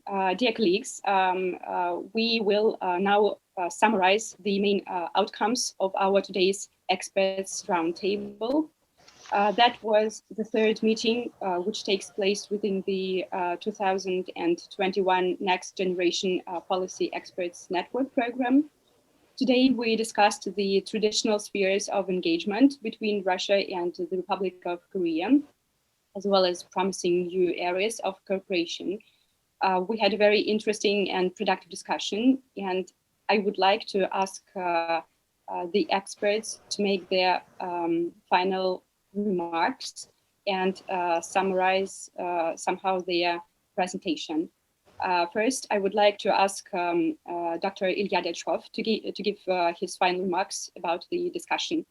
Dear colleagues, we will now summarize the main outcomes of our today's experts roundtable. That was the third meeting, which takes place within the 2021 Next Generation Policy Experts Network program. Today, we discussed the traditional spheres of engagement between Russia and the Republic of Korea, as well as promising new areas of cooperation. We had a very interesting and productive discussion, and I would like to ask the experts to make their final remarks and summarize somehow their presentation. First, I would like to ask Dr. Ilya Dyachkov to give his final remarks about the discussion.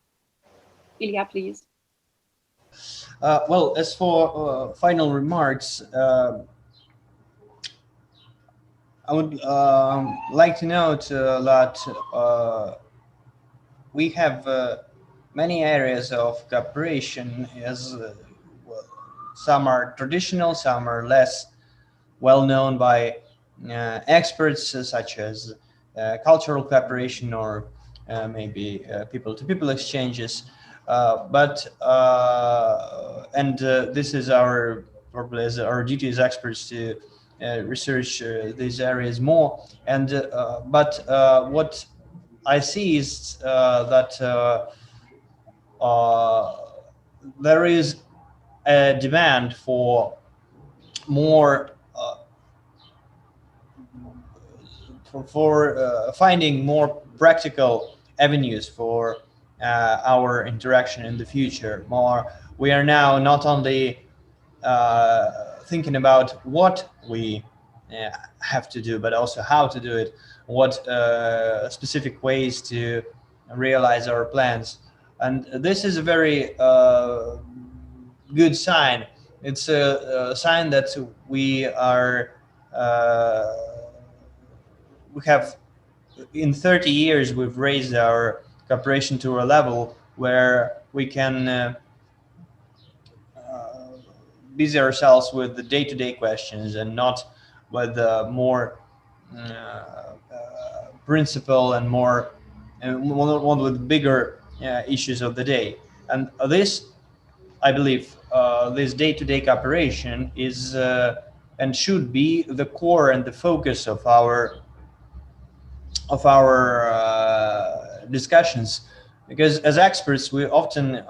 Ilya, please. Well, as for final remarks, I would like to note that we have many areas of cooperation, as well, some are traditional, some are less well known by experts, such as cultural cooperation or maybe people-to-people exchanges. This is our probably as our duty as experts to research these areas more. But what I see is that there is a demand for more finding more practical avenues for our interaction in the future. We are now not only thinking about what we have to do, but also how to do it, what specific ways to realize our plans. And this is a very good sign. It's a sign that we have, in 30 years, we've raised our cooperation to a level where we can busy ourselves with the day-to-day questions and not with more principle and more one with bigger issues of the day. And this, I believe, this day-to-day cooperation is and should be the core and the focus of our discussions, because as experts we often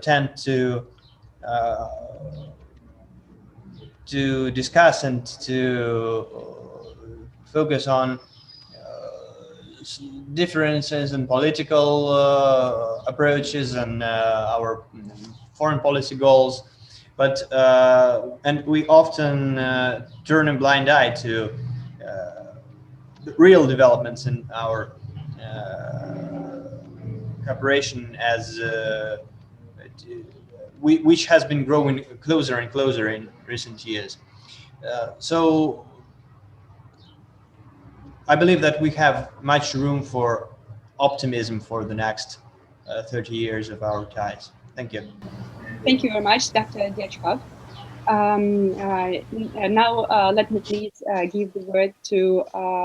tend to discuss and to focus on differences in political approaches and our foreign policy goals, but and we often turn a blind eye to real developments in our cooperation, as which has been growing closer and closer in recent years. So I believe that we have much room for optimism for the next 30 years of our ties. Thank you. Thank you very much, Dr. Dyachkov. Now let me please give the word to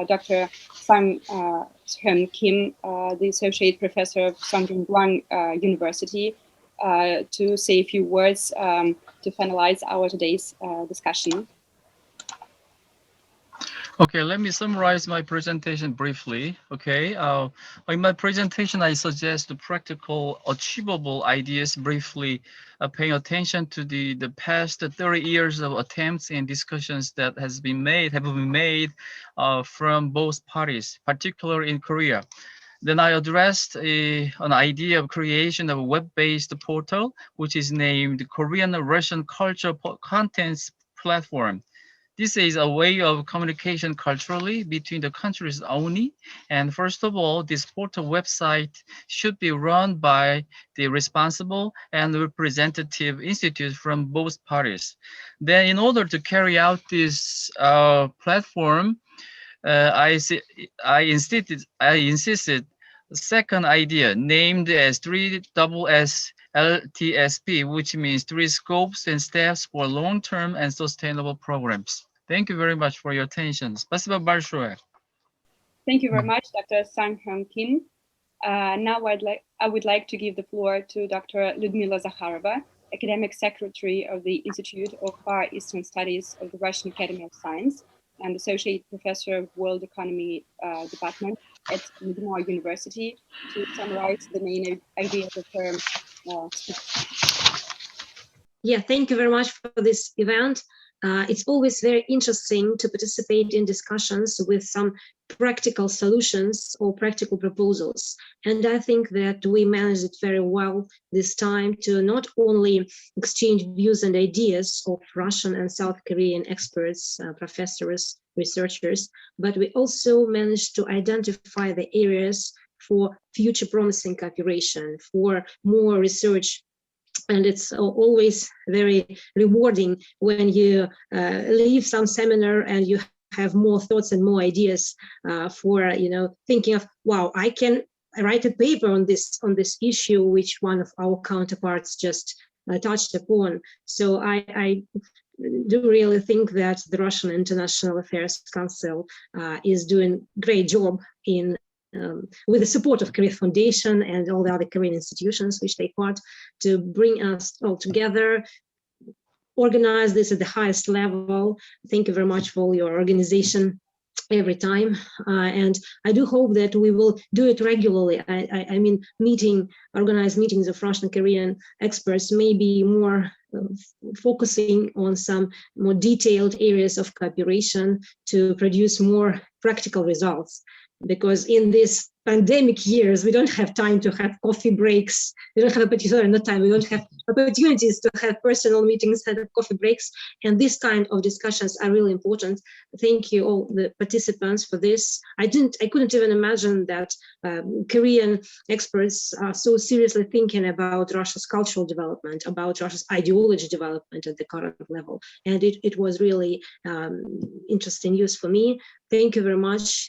Dr. Sungkyunkwan Kim, the Associate Professor of Sungkyunkwan University, to say a few words to finalize our today's discussion. Okay, let me summarize my presentation briefly. Okay, in my presentation, I suggest the practical, achievable ideas briefly, paying attention to the past 30 years of attempts and discussions that have been made from both parties, particularly in Korea. Then I addressed an idea of creation of a web-based portal, which is named Korean Russian Culture Contents Platform. This is a way of communication culturally between the countries only. And first of all, this portal website should be run by the responsible and representative institutes from both parties. Then in order to carry out this platform, I insisted the second idea, named as 3SS LTSP, which means 3 scopes and steps for long-term and sustainable programs. Thank you very much for your attention. Спасибо большое. Thank you very much, Dr. Sang-Hyun Kim. Now I would like to give the floor to Dr. Liudmila Zakharova, Academic Secretary of the Institute of Far Eastern Studies of the Russian Academy of Science and Associate Professor of World Economy Department at MGIMO University, to summarize the main ideas of her speech. Yeah, thank you very much for this event. It's always very interesting to participate in discussions with some practical solutions or practical proposals. And I think that we managed it very well this time to not only exchange views and ideas of Russian and South Korean experts, professors, researchers, but we also managed to identify the areas for future promising cooperation, for more research. And it's always very rewarding when you leave some seminar and you have more thoughts and more ideas for, thinking of, wow, I can write a paper on this issue, which one of our counterparts just touched upon. So I do really think that the Russian International Affairs Council is doing a great job in with the support of Korea Foundation and all the other Korean institutions which take part, to bring us all together, organize this at the highest level. Thank you very much for your organization every time. And I do hope that we will do it regularly. I mean, organized meetings of Russian and Korean experts may be more focusing on some more detailed areas of cooperation to produce more practical results. Because in these pandemic years, we don't have time to have coffee breaks. We don't have we don't have opportunities to have personal meetings and coffee breaks. And this kind of discussions are really important. Thank you all the participants for this. I couldn't even imagine that Korean experts are so seriously thinking about Russia's cultural development, about Russia's ideology development at the current level. And it was really interesting news for me. Thank you very much,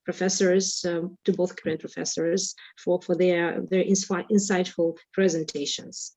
professors, to both Korean professors for their insightful presentations.